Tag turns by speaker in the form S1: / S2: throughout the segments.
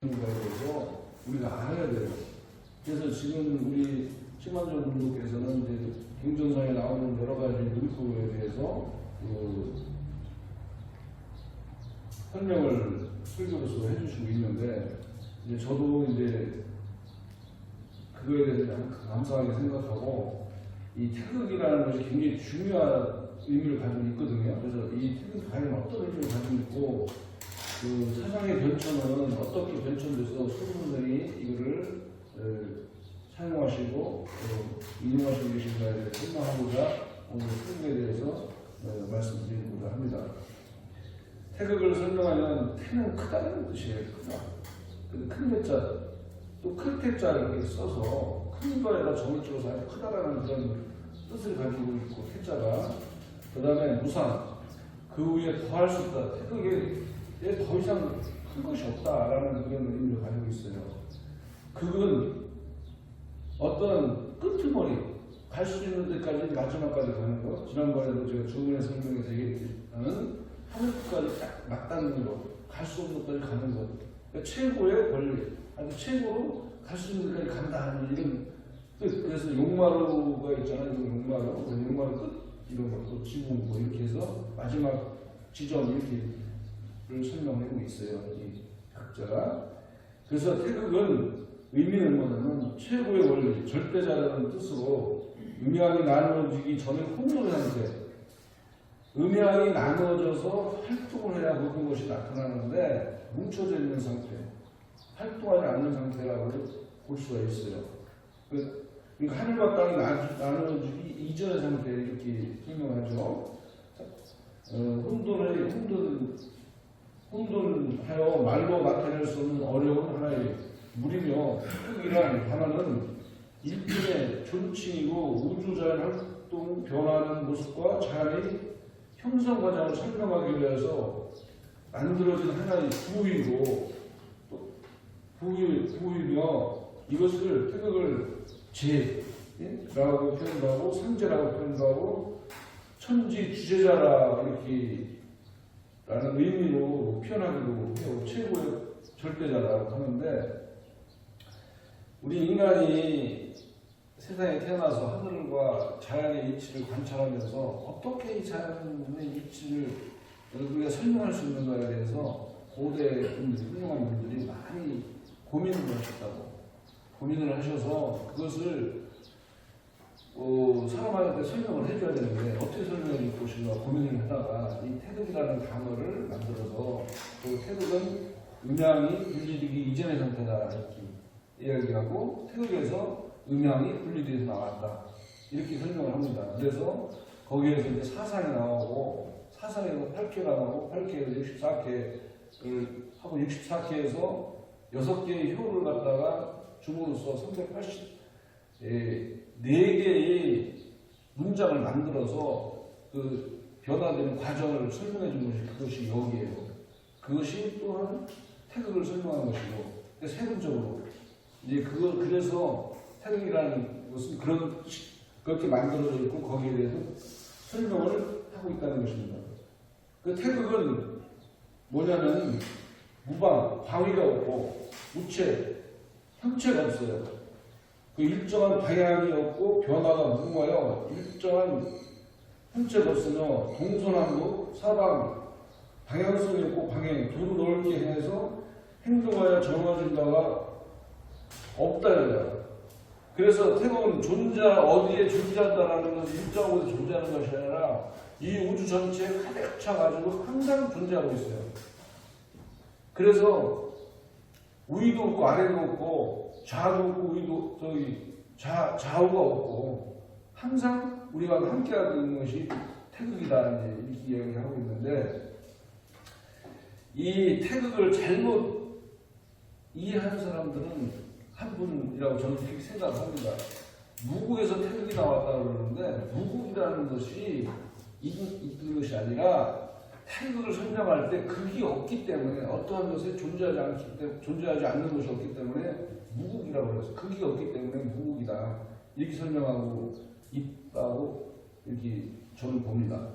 S1: 거에 대해서 우리가 알아야 돼요. 그래서 지금 우리 심한정 군도께서는 이제 경전서에 나오는 여러 가지 문구에 대해서 설명을 설교로서 해주시고 있는데, 이제 저도 이제 그거에 대해서 감사하게 생각하고, 이 태극이라는 것이 굉장히 중요한 의미를 가지고 있거든요. 그래서 이 태극이 과연 어떤 의미를 가지고 있고, 그 사상의 변천은 어떻게 변천돼서 수분들이 이거를 사용하시고 이용하시고 계신가에 대해서 설명하고자 오늘 태극에 대해서 말씀드리고자 합니다. 태극을 설명하면 태는 크다는 뜻이에요. 크다. 큰 태자, 또 큰 태자를 이렇게 써서 큰 거에다 정을 찍어서 아주 크다라는 그런 뜻을 가지고 있고, 태자가 그 다음에 무상, 그 위에 더할 수 없다. 태극에 더 이상 큰 것이 없다라는 그런 의미를 가지고 있어요. 극은 어떤 끄트머리, 갈 수 있는 데까지 마지막까지 가는 것. 지난번에도 제가 주문의 설명에서 얘기했지만 하늘까지 딱 맞닿는 것, 갈 수 없는 데까지 가는 것. 그러니까 최고의 권리, 아주 최고로 갈 수 있는 데까지 간다 하는 이런 뜻. 그래서 용마루가 있잖아요. 용마루 끝 이런 것도 지구 뭐 이렇게 해서 마지막 지점 이렇게 설명하고 있어요. 이 각자가. 그래서 태극은 의미는 뭐냐면 최고의 원리, 절대자라는 뜻으로 음양이 나누어지기 전에 혼돈의 상태. 음양이 나누어져서 활동을 해야 모든 것이 나타나는데 뭉쳐져 있는 상태, 활동하지 않는 상태라고 볼 수가 있어요. 그러니까 하늘과 땅이 나누어지기 이전의 상태 이렇게 설명하죠. 혼돈하여 말로 나타낼 수 없는 어려운 하나의 물이며, 태극이란 단어는 일품의 존칭이고 우주자연 활동 변화하는 모습과 자연의 형성 과정을 설명하기 위해서 만들어진 하나의 부위며, 이것을 태극을 제라고 표현도 하고 상제라고 표현도 하고 천지 주제자라 이렇게 라는 의미로 표현하기도 해요. 최고의 절대자라고 하는데, 우리 인간이 세상에 태어나서 하늘과 자연의 이치를 관찰하면서 어떻게 이 자연의 이치를 우리가 설명할 수 있는가에 대해서 고대 분들, 훌륭한 분들이 많이 고민을 하셨다고. 고민을 하셔서 그것을 사람한테 설명을 해줘야 되는데 어떻게 설명해 줄 것인가 고민을 하다가 이 태극이라는 단어를 만들어서, 그 태극은 음양이 분리되기 이전의 상태다 이렇게 이야기하고, 태극에서 음양이 분리돼서 나왔다 이렇게 설명을 합니다. 그래서 거기에서 이제 사상이 나오고, 사상에서 8개 나오고 8개에서 64개를 하고 64개에서 6개의 효를 갖다가 줌으로써 4개의 문장을 만들어서 그 변화되는 과정을 설명해 준 것이 그것이 여기에요. 그것이 또한 태극을 설명한 것이고, 세분적으로 이제 그래서 태극이라는 것은 그렇게 만들어져 있고 거기에 대해서 설명을 하고 있다는 것입니다. 그 태극은 뭐냐면 무방, 방위가 없고 무체, 형체가 없어요. 그 일정한 방향이 없고 변화가 무궁하여 일정한 형체가 없으며 동서남북 사방 방향성이 없고 방향 두루 넓게 해서 행동하여 정해진 바가 없다 이거야. 그래서 태극은 어디에 존재한다라는 것은 일정한 곳에 존재하는 것이 아니라 이 우주 전체에 가득 차가지고 항상 존재하고 있어요. 그래서 위도 없고 아래도 없고 좌도 없고 좌우가 없고 항상 우리가 함께하고 있는 것이 태극이다 이렇게 이야기하고 있는데, 이 태극을 잘못 이해하는 사람들은 한 분이라고 저는 그렇게 생각합니다. 무국에서 태극이 나왔다고 그러는데, 무국이라는 것이 있는 것이 아니라 태극을 설명할 때 극이 없기 때문에, 어떠한 것에 존재하지 않는 것이 없기 때문에 무국이라고 해서, 극이 없기 때문에 무국이다 이렇게 설명하고 있다고 이렇게 저는 봅니다.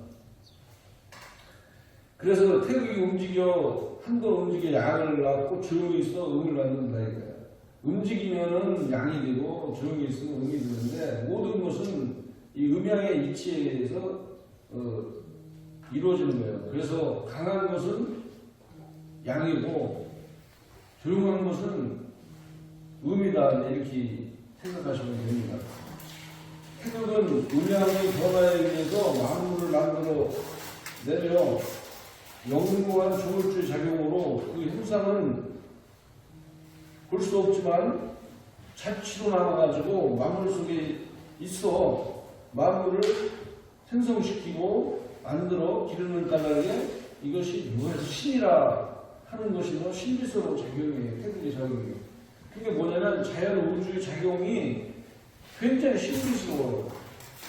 S1: 그래서 태극이 움직여, 한도 움직여 양을 낳고 조용히 있어 음을 만든다 이거야. 움직이면은 양이 되고 조용히 있으면 음이 되는데 모든 것은 이 음양의 이치에 의해서 이루어지는 거예요. 그래서 강한 것은 양이고 조용한 것은 음이다 이렇게 생각하시면 됩니다. 태극은 음양의 변화에 의해서 만물을 만들어 내며 영무한 조물주의 작용으로 그 형상은 볼 수 없지만 자치로 나눠가지고 만물 속에 있어 만물을 생성시키고 만들어 기르는 까닭에 이것이 무에서 신이라 하는 것이 뭐 신비스러운 작용이에요. 태극의 작용이에요. 그게 뭐냐면 자연 우주의 작용이 굉장히 신비스러워요.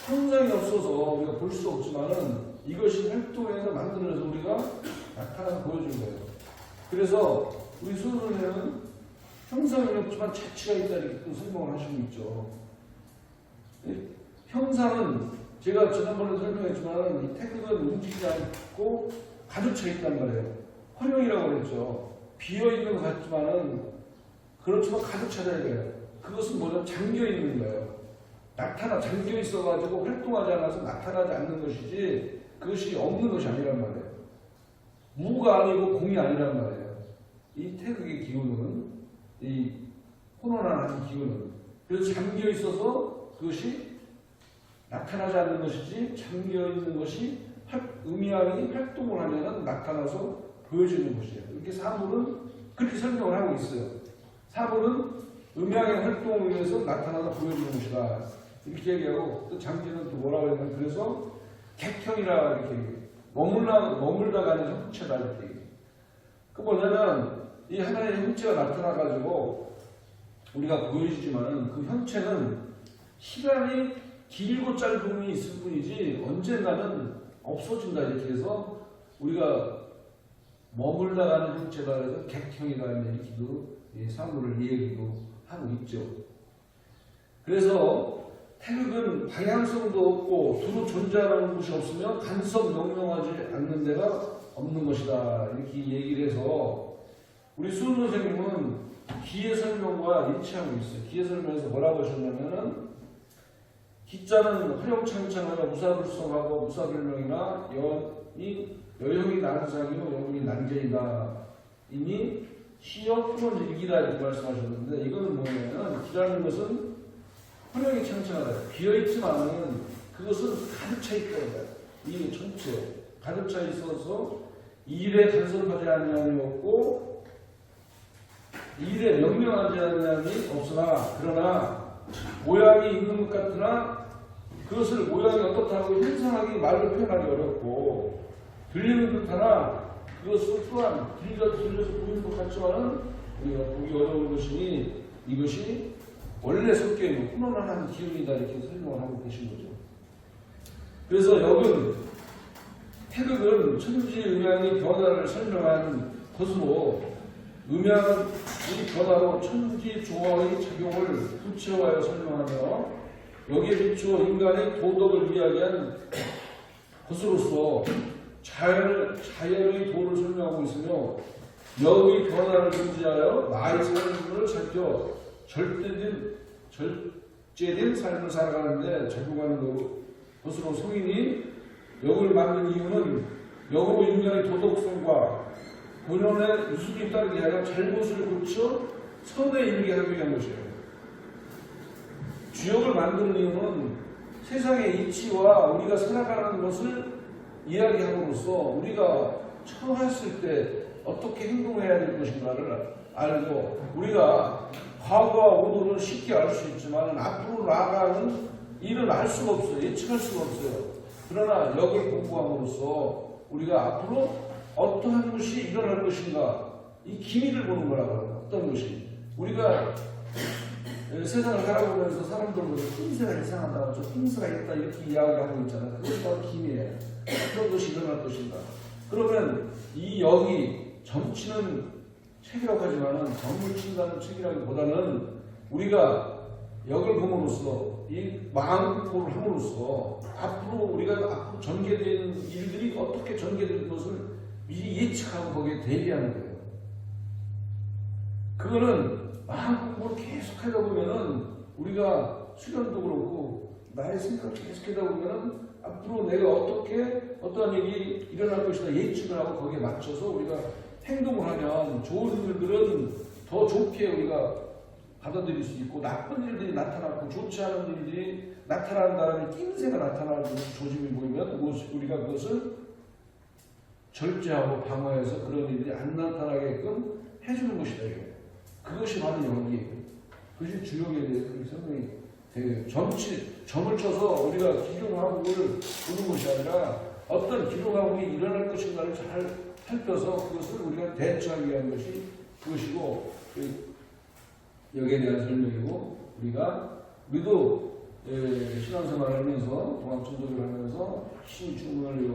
S1: 형상이 없어서 우리가 볼 수 없지만은 이것이 활동해서 만들어서 우리가 나타나서 보여준 거예요. 그래서 우리 수호선생은 형상이 없지만 자치가 있다 이렇게 또 설명을 하시고 있죠. 형상은 제가 지난번에 설명했지만 이 태극은 움직이지 않고 가득 차 있단 말이에요. 활용이라고 그랬죠. 비어있는 것 같지만은 그렇지만 가득 차야 돼요. 그것은 뭐냐? 잠겨 있는 거예요. 잠겨 있어가지고 활동하지 않아서 나타나지 않는 것이지 그것이 없는 것이 아니란 말이에요. 무가 아니고 공이 아니란 말이에요. 이 태극의 기운은, 이 혼돈한 기운은. 그래서 잠겨 있어서 그것이 나타나지 않는 것이지 잠겨 있는 것이 음양이 활동을 하면 나타나서 보여지는 것이에요. 이렇게 사물은 그렇게 설명을 하고 있어요. 사물은 음양의 활동을 위해서 나타나서 보여지는 것이다. 이렇게 얘기하고 또 장기는 또 뭐라고 했냐면 그래서 객형이라 이렇게 머물다가 아니라 형체다 이렇게 얘기해요. 그 뭐냐면 이 하나의 형체가 나타나가지고 우리가 보여지지만 그 형체는 시간이 길고 짧음이 있을 뿐이지 언젠가는 없어진다 이렇게 해서 우리가 머물다가는 형체다 해서 객형이다 이렇게도 사물을 얘기도 하고 있죠. 그래서 태극은 방향성도 없고 두루 존재하는 곳이 없으면 간섭 명령하지 않는 데가 없는 것이다 이렇게 얘기를 해서 우리 수훈 선생님은 기의 설명과 일치하고 있어요. 기의 설명에서 뭐라고 하셨냐면은 기자는 활용창창하여 무사불성하고 무사불명이나 여형이 난상이요 영이 난제이다 이니 시여 풀은 일기다 이렇게 말씀하셨는데 이거는 뭐냐면 기라는 것은 활용이 창창하다. 비어있지만은 그것은 가득 차 있다. 이 전체 가득 차 있어서 일에 간섭하지 않는 이 없고 일에 명령하지 않는 이 없으나 그러나 모양이 있는 것 같으나 그것을 모양이 어떻다고 형상하게 말로 표현하기 어렵고 들리는 듯하나 그것을 또한 들려서 보이는 것 같지만은 우리가 보기 어려운 것이니 이것이 원래 섞여있는 훈훈한 기운이다 이렇게 설명을 하고 계신 거죠. 그래서 여기는 태극은 천지음양의 변화를 설명한 것으로 음양은 이 변화로 천지조화의 작용을 구체화하여 설명하며 여기에 비추어 인간의 도덕을 이야기한 것으로서 자연의 도를 설명하고 있으며 여의 변화를 금지하여 나의 삶을 살펴 절제된 삶을 살아가는데 적용하는 것으로 성인이 역을 만든 이유는 역으로 인간의 도덕성과 본연의 유수에 따르게 하여 잘못을 고쳐 선에 이르게 하기 위한 것이에요. 주역을 만드는 이유는 세상의 이치와 우리가 살아가는 것을 이야기함으로써 우리가 처했을 때 어떻게 행동해야 될 것인가를 알고 우리가 과거와 오도를 쉽게 알 수 있지만 앞으로 나아가는 일은 알 수가 없어요. 예측할 수가 없어요. 그러나 역을 공부함으로써 우리가 앞으로 어떠한 것이 일어날 것인가 이 기미를 보는 거라고. 어떤 것이 우리가 세상을 살아보면서 사람들보다 낌새가 이상하다, 저 낌새가 있다 이렇게 이야기하고 있잖아요. 그것이 바로 기미예요. 어떤 것이 일어날 것인가. 그러면 이 역이 점치는 책이라고 하지만은 정물 친다는 책이라기보다는 우리가 역을 봄으로써 이 마음포를 함으로써 앞으로 우리가 앞으로 전개되는 일들이 어떻게 전개될 것을 미리 예측하고 거기에 대비하는 거예요. 그거는 마음 공부를 계속 하다 보면은 우리가 수련도 그렇고 나의 생각을 계속 하다 보면은 앞으로 내가 어떻게 어떠한 일이 일어날 것이다 예측을 하고 거기에 맞춰서 우리가 행동을 하면 좋은 일들은 더 좋게 우리가 받아들일 수 있고 나쁜 일들이 나타나고 좋지 않은 일들이 나타나는 다음에 낌새가 나타나는 조짐이 보이면 우리가 그것을 절제하고 방어해서 그런 일들이 안 나타나게끔 해주는 것이다. 그것이 바로 연기예요. 그것이 주역에 대해서 성경이 되게 점을 쳐서 우리가 기룡화국을 보는 것이 아니라 어떤 기룡화국이 일어날 것인가를 잘 살펴서 그것을 우리가 대처하기 위한 것이 그것이고 여기에 대한 설명이고 우리도 신앙생활을 하면서 동학천도교를 하면서 신주문을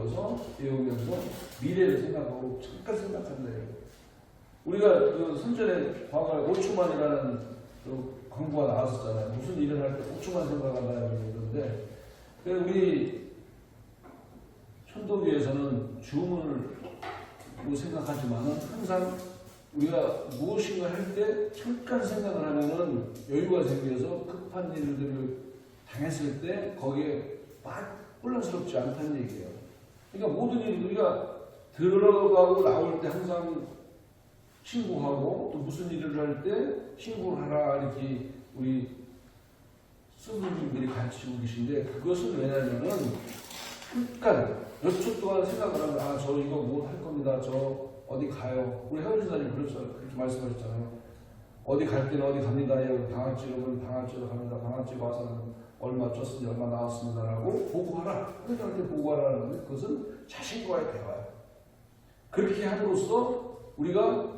S1: 외우면서 미래를 생각하고 잠깐 생각한다. 우리가 그 선전에 과거에 5초만이라는 그 광고가 나왔었잖아요. 무슨 일을 할 때 5초만 생각한다 그러는데 우리 천도교에서는 주문을 생각하지만은 항상 우리가 무엇인가 할 때 잠깐 생각을 하면은 여유가 생겨서 급한 일들을 당했을 때 거기에 막 혼란스럽지 않다는 얘기예요. 그러니까 모든 일 우리가 들어가고 나올 때 항상 신고하고 또 무슨 일을 할 때 신고를 하라 이렇게 우리 스승님들이 가르치고 계신데 그것은 왜냐면은 잠깐 몇 초 동안 생각을 하면 저 이거 뭐 할 겁니다. 저 어디 가요. 우리 해원지사님 그렇게 말씀하셨잖아요. 어디 갈 때는 어디 갑니다. 방학지로 갑니다. 방학지 와서는 얼마 쪘으니 얼마 나왔습니다라고 보고하라. 회장한테 보고하라는 건데 그것은 자신과의 대화예요. 그렇게 함으로써 우리가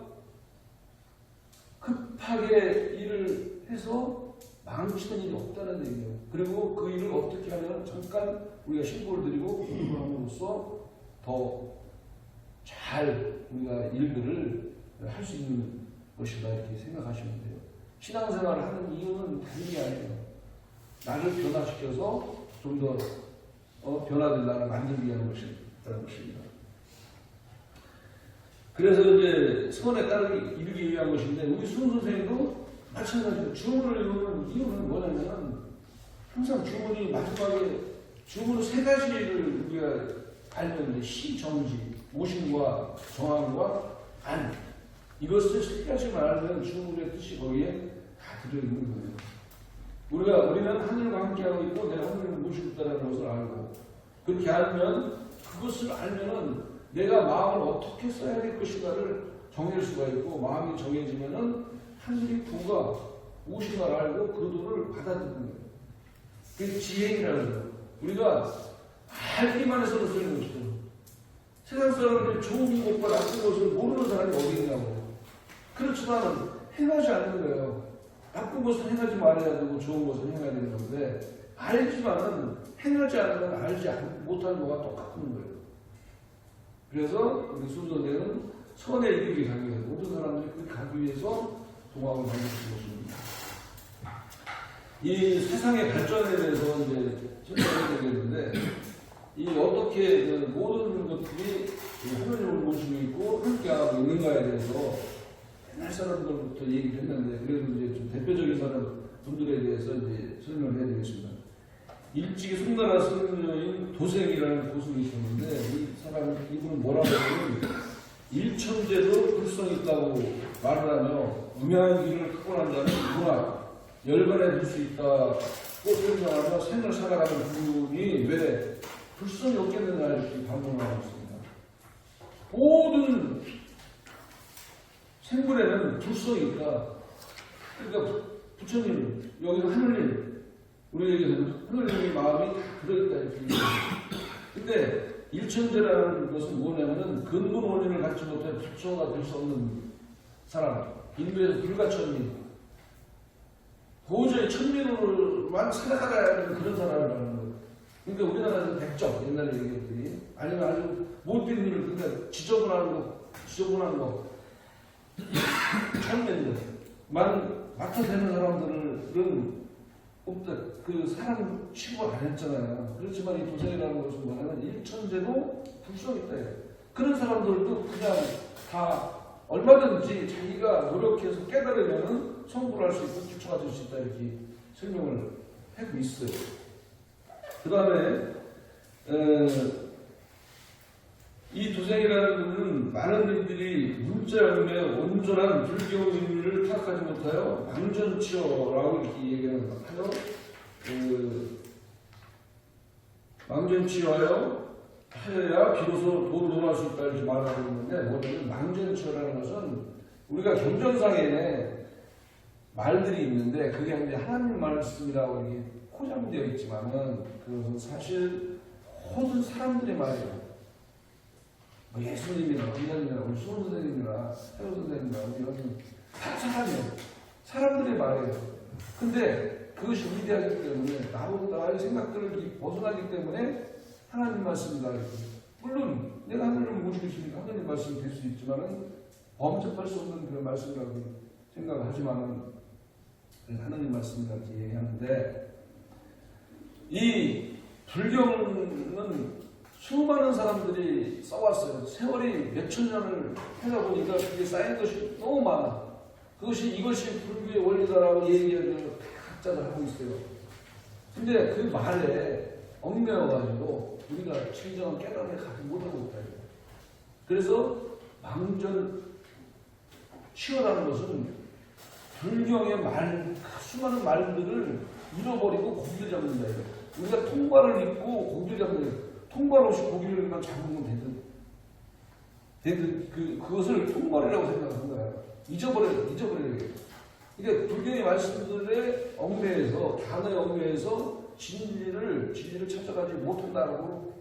S1: 급하게 일을 해서 망치는 일이 없다는 얘기예요. 그리고 그 일을 어떻게 하면 잠깐 우리가 신고를 드리고 공부를 함으로써 더 잘 우리가 일들을 할 수 있는 것이다 이렇게 생각하시면 돼요. 신앙생활을 하는 이유는 다른 게 아니에요. 나를 변화시켜서 좀 더 변화된 나를 만들기 위한 것입니다. 그래서 이제 선에 따르기 이르기 위한 것인데 우리 수능 선생님도 마찬가지로 주문을 외우는 이유는 뭐냐면 항상 주문이 마지막에 주문 세 가지를 우리가 알면 시, 정지, 모심과 정함과 안 이것을 세 가지만 알면 주문의 뜻이 거기에 다 들어있는 거예요. 우리는 하늘과 함께하고 있고 내가 하늘을 모시고 있다는 것을 알고 그렇게 알면 그것을 알면은 내가 마음을 어떻게 써야 될 것인가를 정할 수가 있고 마음이 정해지면은 하늘이 부가 무엇인가를 알고 그 도를 받아들이는 거예요. 그게 지혜라는 거예요. 우리가 알기만 해서는 쓰는 것이죠. 세상 사람들이 좋은 것과 나쁜 것을 모르는 사람이 어디 있냐고. 그렇지만 행하지 않는 거예요. 나쁜 것은 행하지 말아야 되고 좋은 것은 행해야 되는 건데 알지만은 행하지 않으면 알지 못하는 거가 똑같은 거예요. 그래서 우리 순서대는 선에 이르게 가기 위해서 모든 사람들이 그렇게 가기 위해서 동학을 만드신 것입니다. 이 세상의 발전에 대해서 이제 설명해야 되겠는데 이 어떻게 모든 것들이 하나님을 모시고 있고 함께하고 있는가에 대해서 옛날 사람들부터 얘기를 했는데 그래도 이제 좀 대표적인 분들에 대해서 이제 설명을 해야 되겠습니다. 일찍이 송나라 선녀인 도생이라는 고수가 있었는데 이 사람 이분은 뭐라고 하면 일천제도 불성이 있다고 말을 하며 음양한 길을 갖고 난 자는 누구나 열반에 들 수 있다고 설명하며 생을 살아가는 분이 왜 불성이 없겠느냐 이렇게 반문을 하고 있습니다. 모든 생물에는 불성이 있다. 그러니까 부처님 여기서 하늘님 우리에게는 하늘님의 마음이 들어있다 이렇게 근데 일천제라는 것은 뭐냐면은 근본 원인을 갖지 못해 부처가 될 수 없는 사람 인도에서 불가천미 도저히 천민으로만 살아가야 하는 그런 사람을 말하는 거예요. 그러니까 우리나라에서 백적 옛날에 얘기했더니 아니면 아주 못된 일을 그러니까 지저분한 거 천민들만 맡아 되는 사람들은 없다. 그 사람 취급 안 했잖아요. 그렇지만 이 도생이라는 것은 뭐냐면 일천제도 불성이 있다. 그런 사람들도 그냥 다 얼마든지 자기가 노력해서 깨달으면 성불할 수 있고 기초가 될 수 있다 이렇게 설명을 하고 있어요. 그 다음에 이 도생이라는 분은 많은 일들이 문자형의 온전한 불교 의미를 파악하지 못하여 망전치어라고 이렇게 얘기하는 거예요. 망전치어하여 하여야 비로소 도를 논할 수 있다 이렇게 말하고 있는데, 뭐냐면 망전치어라는 것은 우리가 경전상에 말들이 있는데 그게 이제 하나님 말씀이라고 이렇게 포장되어 있지만은 그것은 사실 모든 사람들의 말이에요. 뭐 예수님이나 비자님이나 우리 수호 선생님이나 태호 선생님이나 이런 다 사람이에요. 사람들의 말이에요. 근데 그것이 위대하기 때문에 나의 생각들을 벗어나기 때문에 하나님 말씀이다. 물론 내가 하늘을 못 읽으시니까 하나님 말씀이 될 수 있지만은 범접할 수 없는 그런 말씀이라고 생각을 하지만은 하나님 말씀이라고 얘기하는데, 이 불경은 수많은 사람들이 써왔어요. 세월이 몇천 년을 하다 보니까 그게 쌓인 것이 너무 많아. 이것이 불교의 원리다라고 얘기하는 각자들 하고 있어요. 근데 그 말에 얽매여가지고 우리가 진정한 깨달음을 갖지 못하고 있다. 그래서 망전 치어라는 것은 불경의 수많은 말들을 잃어버리고 고기를 잡는다. 우리가 통과를 잊고 고기를 잡는, 통발 없이 고기를 잡으면 그것을 통발이라고 생각하는 거야. 잊어버려야 돼. 그러니까 불교의 말씀들의 얽매에서, 단어의 얽매에서 진리를 찾아가지 못한다고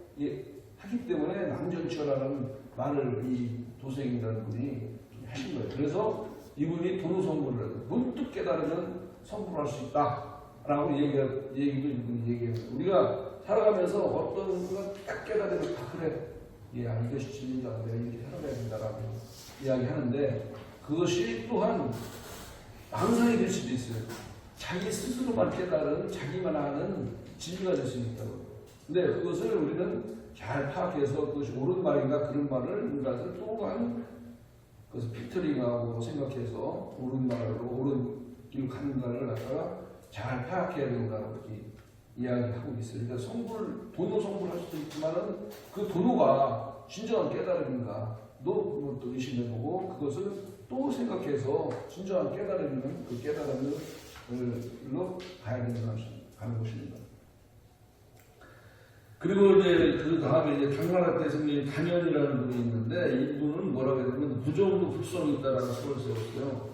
S1: 하기 때문에 망전치어라는 말을 이 도생이라는 분이 하신 거예요. 그래서 이분이 도노성불을 문득 깨달으면 성불할 수 있다라고 얘기도 이분이 얘기해요. 우리가 살아가면서 어떤 건 딱 깨달으면 그래, 이것이 진리다, 내가 이렇게 살아가야 된다라고 이야기하는데, 그것이 또한 망상이 될 수도 있어요. 자기 스스로만 깨달은, 자기만 아는 진리가 될 수 있다고. 근데 그것을 우리는 잘 파악해서 그것이 옳은 말인가 그런 말을 우리가 또한 그것을 피터링하고 생각해서 옳은 말로 옳은 길을 가는가를 갖다가 잘 파악해야 된다고 이렇게 이야기하고 있어요. 그러니까 도노 성불할 수도 있지만은 그 도노가 진정한 깨달음인가 또 의심해보고 그것을 또 생각해서 진정한 깨달음이면 그 깨달음으로 가야 가는 것입니다. 그리고 이제 그 다음에 이제 당나라 때 생긴 단연이라는 분이 있는데, 이분은 뭐라고 해야 되냐면 무정도 불성이 있다라는 소를 세웠어요.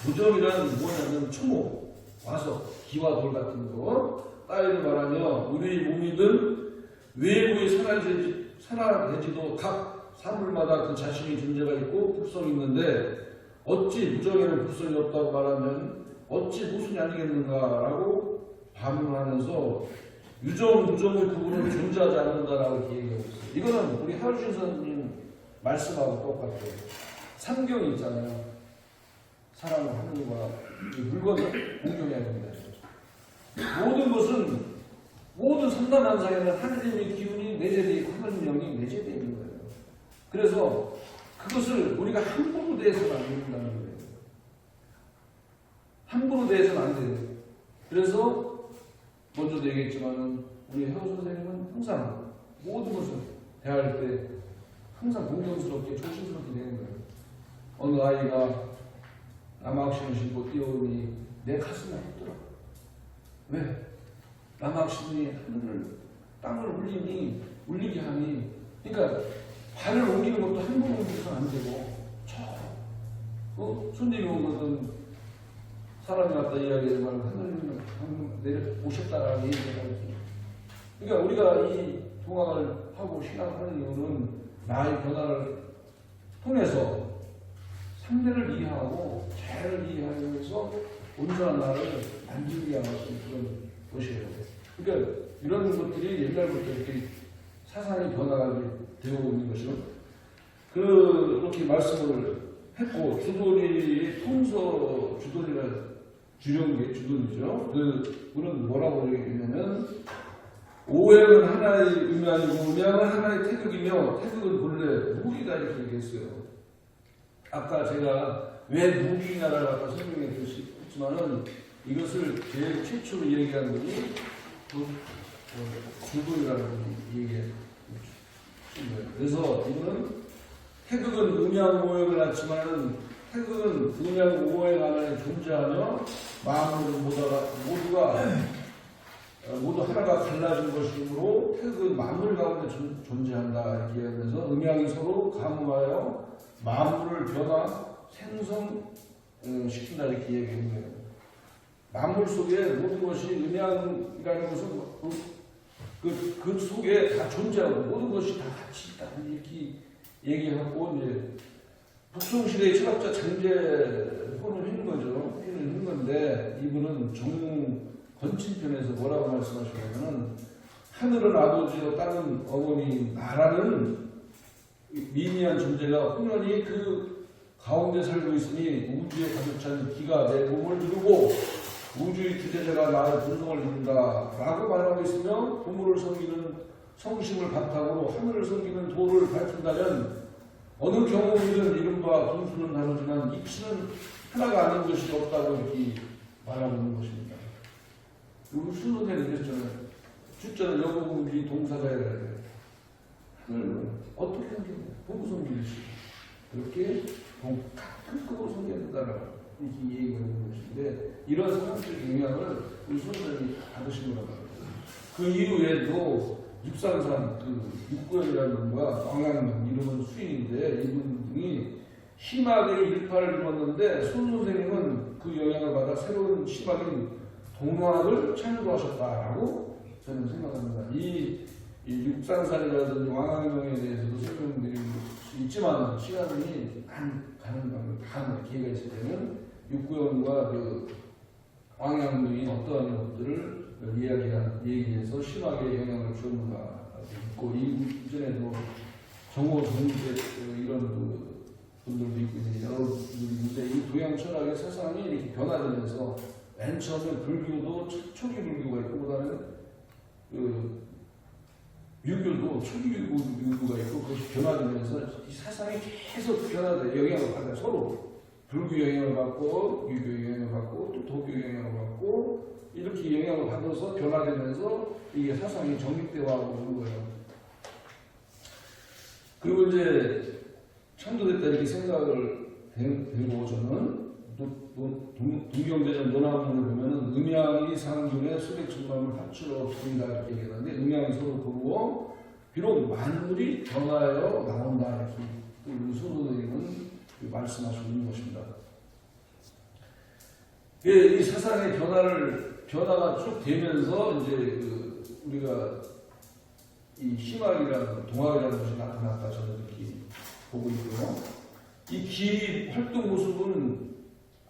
S1: 무정이란 뭐냐면 초목, 화석, 기와 돌 같은 거 따위로 말하며 우리 몸이든 외부의 산화대지도 각 사물마다 그 자신의 존재가 있고 불성이 있는데, 어찌 무정에는 불성이 없다고 말하면 어찌 무슨이 아니겠는가라고 반문하면서 유정, 무정의 구분은 존재하지 않는다라고 이렇게 얘기하고 있어요. 이거는 우리 하루신 선생님 말씀하고 똑같아요. 삼경이 있잖아요. 사람과 하늘과 물건을 공경해야 된다. 모든 선단한상에는 하느님의 기운이 내재되어 있고 하느님 영이 내재되어 있는 거예요. 그래서 그것을 우리가 함부로 대해서는 안 된다는 거예요. 함부로 대해서는 안 돼요. 그래서 먼저도 얘기했지만 우리 해오 선생님은 항상 모든 것을 대할 때 항상 공경스럽게 조심스럽게 되는 거예요. 어느 아이가 남학신을 신고 뛰어오니 내 가슴이 아프더라. 왜? 남학신이 하늘을 땅을 울리게 하니, 그러니까 발을 옮기는 것도 함부로 옮겨서는 안 되고, 손님이 오거든 사람이 왔다 이야기하지 말고 하늘님은 방금 내려오셨다라는 얘기를 하거든요. 그러니까 우리가 이 동학을 하고 신앙하는 이유는 나의 변화를 통해서 상대를 이해하고 자연을 이해하면서 온전한 나를 만들기 위한 그런 것이에요. 그러니까 이런 것들이 옛날부터 이렇게 사상이 변화가 되어 있는 것이요. 그렇게 말씀을 했고, 주돌이 통서 주돌이라 주령계 주돌이죠. 그분은 뭐라고 얘기했냐면 오행은 하나의 음양이고 음양은 하나의 태극이며 태극은 본래 무기다 이렇게 얘기했어요. 아까 제가 왜 무기냐를 아까 설명했지만은 이것을 제일 최초로 얘기한 분이 불교라는 분이 얘기했어요. 그래서 이거는 태극은 음양 오행을 낳지만은 태극은 음양 오행 안에 존재하며 마음으로 모두 하나가 갈라진 것이므로 태극은 만물 가운데 존재한다 이렇게 하면서 음양이 서로 가무하여 만물을 변화 생성시킨다 이렇게 얘기하는 거예요. 만물 속에 모든 것이 음양이라는 것은 그 속에 다 존재하고 모든 것이 다 같이 있다 이렇게 얘기하고 이제 북송시대의 철학자 장제폰을 했는 거죠. 했는 건데 이분은 건친편에서 뭐라고 말씀하시냐면은 하늘은 아버지요 땅은 어머니 나라는 미미한 존재가 혼연히 그 가운데 살고 있으니 우주에 가득 찬 기가 내 몸을 이루고 우주의 주제자가 나의 본성을 이룬다 라고 말하고 있으며 보물을 섬기는 성심을 바탕으로 하늘을 섬기는 도를 밝힌다면 어느 경우이든 이른바 분수는 다르지만 이치는 하나가 아닌 것이 없다고 이렇게 말하고 있는 것입니다. 우리 순서대로 그랬잖아요. 주자는 여보공지 동사자야 돼요. 하늘은 어떻게 섬기냐? 보고 섬기듯이 그렇게 같은 급으로 섬겨야 이렇게 얘기가 있는 것인데 이런 상황적인 영향을 우리 선생님이 받으신 거라고 합니다. 그 이후에도 육상산 육구연이라는 분과 왕양명 이름은 수인인데 이분이 심학의 일파를 입었는데 손 선생님은 그 영향을 받아 새로운 심학인 동학을 창조하셨다라고 저는 생각합니다. 이 육상산이라든지 왕양명에 대해서도 설명드릴 수 있지만 시간이 안 가는 방법 다음에 기회가 있을 때는 육구연과 그 왕양명이 어떠한 것들을 얘기해서 심하게 영향을 주었는가 있고 이전에도 정호 정제 이런 분들도 있고 여러분들인데 이 동양 철학의 세상이 이렇게 변화되면서 맨 처음에 불교도 초기 불교가 있고 그다음에 유교도 초기 유교가 있고 그것이 변화되면서 이 세상이 계속 변화돼 영향을 받아요. 서로 불교 영향을 받고 유교 영향을 받고 또 도교 영향을 받고 이렇게 영향을 받아서 변화되면서 이게 사상이 정립되어가고 있는 거예요. 그리고 이제 창조됐다 이렇게 생각을 되고 저는 동경대전 논화문을 보면은 음양이 상중에 수백 천만을 합치러 보인다 이렇게 얘기하는데 음양이 서로 고르고 비록 만물이 변화하여 나온다 이렇게 우리 소선생님은 말씀하시고 있는 것입니다. 이 세상의 변화가 쭉 되면서 이제 우리가 이 희망이라는 동학이라는 것이 나타났다 저는 이렇게 보고 있고요. 이 기 활동 모습은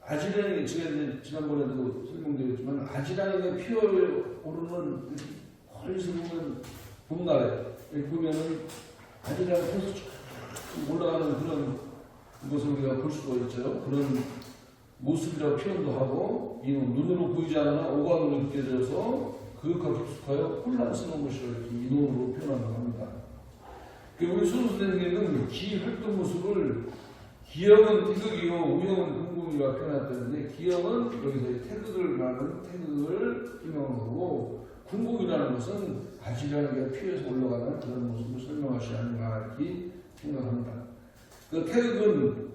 S1: 아지랑이 제가 지난번에도 설명드렸지만 아지랑이가 피어오르는 멀리서 보면 봄날에 보면은 아지랑이 계속 쭉 올라가는 그런 것을 우리가 볼 수가 있죠. 그런 모습이라고 표현도 하고 이는 눈으로 보이지 않으나 오감으로 느껴져서 그것과 깊숙하여 혼란스러운 것이라 이렇게 인호로 표현한다고 합니다. 우리 수호 선생님은 기 활동 모습을 기형은 태극이요 우형은 궁궁이라 표현했다는데 기형은 여기서 태극을 말하는 태극을 설명한 거고 궁궁이라는 것은 아지랑이가 피어서 올라가는 그런 모습을 설명하시 아닌가 이렇게 생각합니다. 그 태극은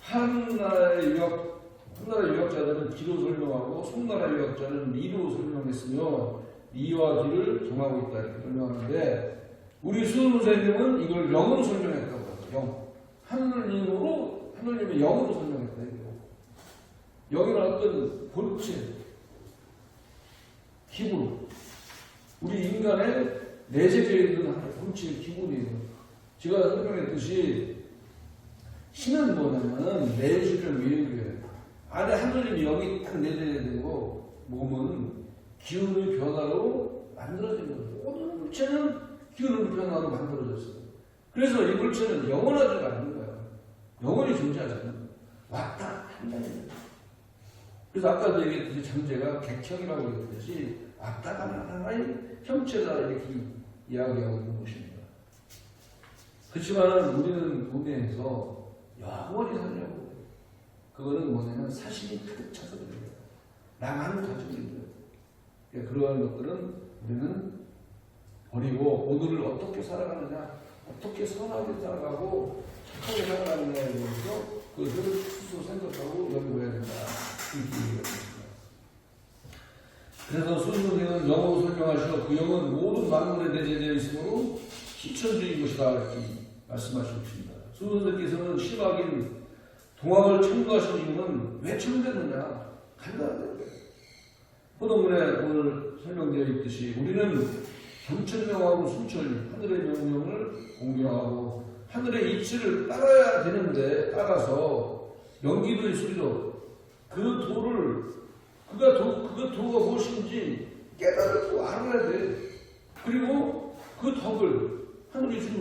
S1: 한나라의 유학자들은 기로 설명하고 송나라 유학자는 리로 설명했으며 리와 기를 정하고 있다 이렇게 설명하는데 우리 수호 선생님은 이걸 영으로 설명했다고 해요. 하느님의 영으로 설명했다 이거. 영이는 어떤 본체, 기분. 우리 인간의 내재되어 있는 하나의 본체의 기분이에요. 제가 설명했듯이 신은 뭐냐면 내주를 위해요. 안에 하느님이 영이 딱 내재되어 되고 몸은 기운의 변화로 만들어진 거예요. 모든 물체는 기운의 변화로 만들어졌어요. 그래서 이 물체는 영원하지가 않는 거예요. 영원히 존재하잖아요. 왔다 한다. 그래서 아까도 얘기했듯이 잠재가 객형이라고 얘기했듯이 왔다가 하나의 형체다 이렇게 이야기하고 있는 것입니다. 그렇지만 우리는 문명에서 영원히 살려고 그거는 뭐냐면 사실이 가득 차서 그래요. 나만 가지고 있는 그러한 것들은 우리는 버리고 오늘을 어떻게 살아가느냐, 어떻게 선하게 살아가고 착하게 살아가느냐에 대해서 그것을 스스로 생각하고 연구해야 된다. 이렇게 얘기했습니다. 그래서 손흥민은 영어로 설명하시고 그 영은 모든 만물에 내재되어 있으므로 희천주의 것이다 이렇게 말씀하셨습니다. 손흥민께서는 심하긴 동학을 청구하신 이유는 왜 청구했느냐? 간단한데 호동문에 오늘 설명되어 있듯이 우리는 경천명하고 순천이 하늘의 명령을 공경하고 하늘의 이치를 따라야 되는데 따라서 연기도의 소리로 그 도를 그 도가 무엇인지 깨달고 알아야 돼. 그리고 그 덕을 하늘이 준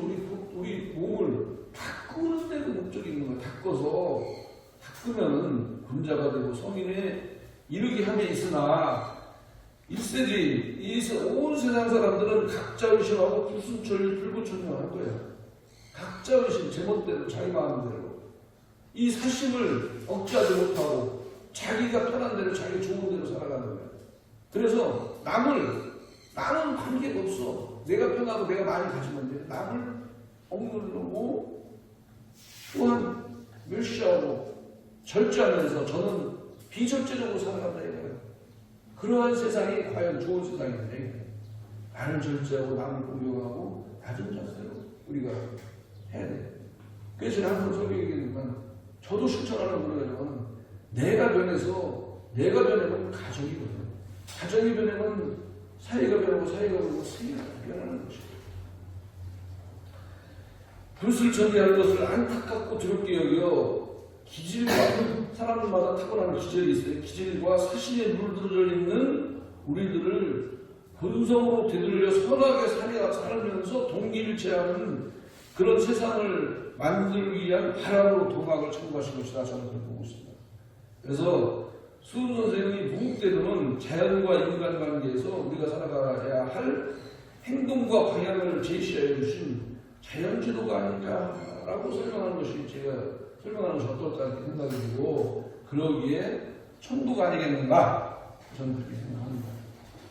S1: 우리 몸을 닦는 데도 목적이 있는 거야. 닦아서 닦으면은 군자가 되고 성인에 이르게 함에 있으나 1세기 온 세상 사람들은 각자 의심하고 불순천을 불구천명할 거예요. 각자 의심 제멋대로 자기 마음대로 이 사심을 억제하지 못하고 자기가 편한 대로 자기 좋은 대로 살아가는 거예요. 그래서 나는 관계가 없어. 내가 편하고 내가 많이 가지면 돼. 남을 억누르고 또한 멸시하고 절제하면서 저는 비절제적으로 살아간다 이거예요. 그러한 세상이 과연 좋은 세상인데 나를 절제하고 남을 공경하고 낮은 자세로 우리가 해야 돼. 그래서 제가 항상 설명했지만 저도 실천하려고 그러지만 내가 변하면 가정이 변해요. 가정이 변하면 사회가 변하고 사회가 변하고 세계가 변하는 것입니다. 불을 전개하는 것을 안타깝고 두렵게 여겨 기질과 사람들마다 타고나는 기질이 있어요. 기질과 사실에 물들어져 있는 우리들을 본성으로 되돌려 선하게 살면서 동기일체하는 그런 세상을 만들기 위한 바람으로 동학을 청구하신 것이다. 저는 그렇게 보고 있습니다. 그래서 수훈 선생님이 무국대도는 자연과 인간 관계에서 우리가 살아가야 할 행동과 방향을 제시해 주신 자연지도가 아닌가라고 설명하는 것이 제가 설명하는 것이 어떨까 이렇게 생각이 들고 그러기에 천도가 아니겠는가 저는 그렇게 생각합니다.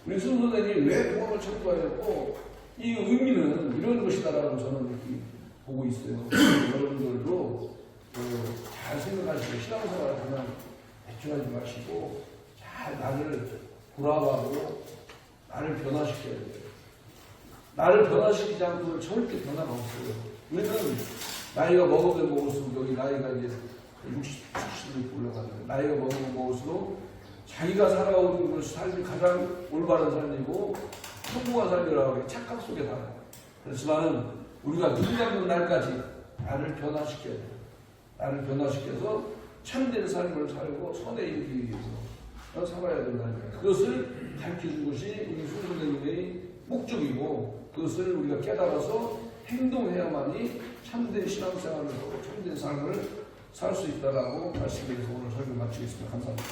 S1: 우리 수훈 선생님이 왜 동학을 청구하였고 이 의미는 이런 것이다라고 저는 이렇게 보고 있어요. 여러분들도 잘 생각하시고 신앙생활을 그냥 대충하지 마시고 잘 나를 돌아봐고 나를 변화시켜야 돼요. 나를 변화시키지 않고는 절대 변화가 없어요. 우리는 나이가 먹으면 먹을수록 여기 나이가 이제 60, 70이 올라가잖아요. 나이가 먹으면 먹을수록 자기가 살아오는 것이 삶이 가장 올바른 삶이고 성공한 삶이라고 착각 속에 살아요. 그렇지만 우리가 눈 감는 날까지 나를 변화시켜야 돼요. 나를 변화시켜서 참된 삶을 살고 선에 이르기 위해서 살아야 된다는 거예요. 그것을 가르쳐준 것이 우리 수선생님의 목적이고 그것을 우리가 깨달아서 행동해야만이 참된 신앙생활을 하고 참된 삶을 살 수 있다라고 말씀드려서 오늘 설교 마치겠습니다. 감사합니다.